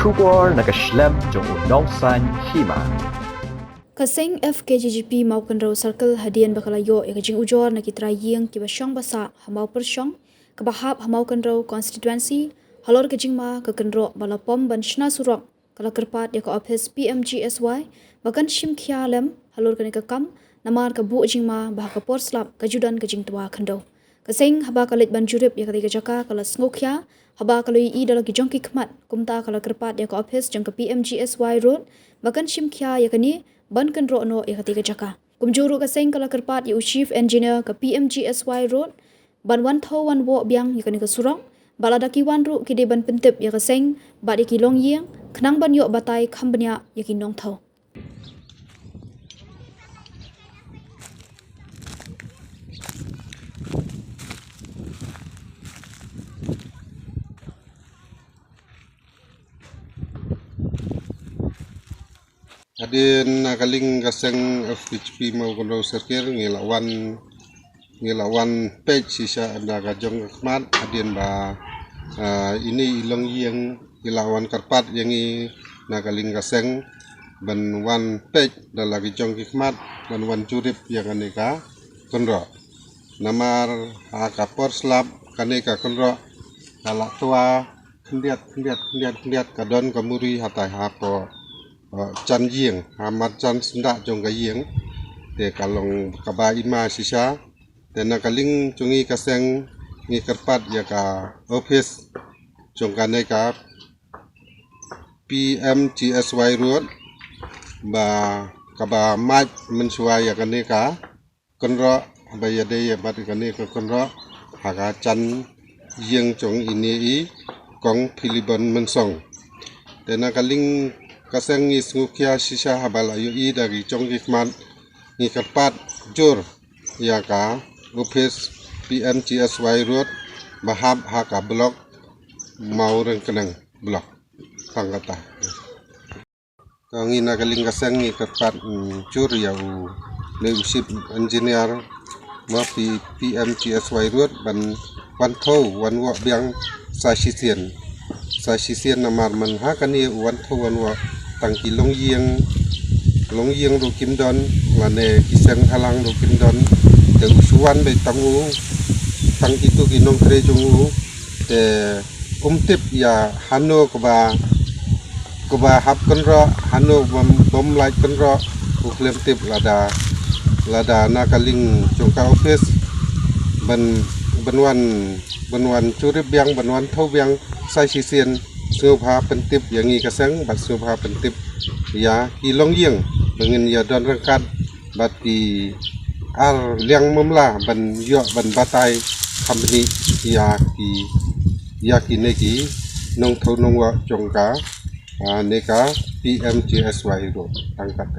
Shubor nakaslem jong unongsan hima. Kaseng FKGGP Maukanro Circle hadian bakalayo ikajing ujor nakitra ying kibasyong basa hamau persyong kabahap hamau kanro constituency halor kajingma kakanro balapom banshna surok kala kerpat yaka office PMGSY bagan shimkhya lem halor kanika kam namar kabu jingma bahaka porslap kajudan kajing tua kando kaseng haba kalit banjurip yaka tiga jaka kala sngokya haba kaloi i dalam kijong kikmat kumta kala kerpat yaka office jangka PMGSY road bagan shimkhya yakani ban kanro no ketiga jaka kumjuru kaseng kala kerpat yu chief engineer ke PMGSY road ban wan thau wan wo biang yakani ka surong baladaki wan ru kide ban pentip ya kaseng badi ki long yeng khnang ban yo batai khambnya yakin nong thau Adin nakaling kaseng FHP mau kono serkir ngilawan page sisa anda kajong khmat adin ba ini ilong yang ilawan karpat yang nakaling kaseng ban wan page dalagi jong khmat ban wan jurip yang aneka konro namar kapor slap kaneka konro kalak tua kendiat kadon kamuri hatai hapo chan ying amat chan senda jong ga ying te kalong kaba ima sisa te nakaling chungi kaseng ngi karpat ya ka office jong ka ka PMGSY road ba kaba map mensua ya ka konro ba ya de ya bat ka konro haga chan ying jong ini i kong Philibon mensong te nakaling kaseng ngi sngukya sisa habala yu i dari jong hikmat ngi karpat jur ya ka office PMGSY road bahab haka blok mau rengkeneng blok panggata ngi nakaling kaseng ngi karpat jur ya u leadership engineer ma PMGSY road ban wan thau wan wa biang sa sisien namar man hakani wan thau wan wa tangki long yeng ru kim don lane kiseng halang ru kim don te usuan be tamu tang itu kinong tre jungu te tip ya hano koba hap konro hano bom light konro uklem tip lada nakaling jongka office benwan curip biang benwan thau biang sai sisien subha pentip yang ngi kaseng bat subha pentip ya ilong yeng bengin ya don rengkat bat ki ar liang memla ban yo ban batai company ya ki neki nong thau nong wa jongka neka PMGSY ro tangkat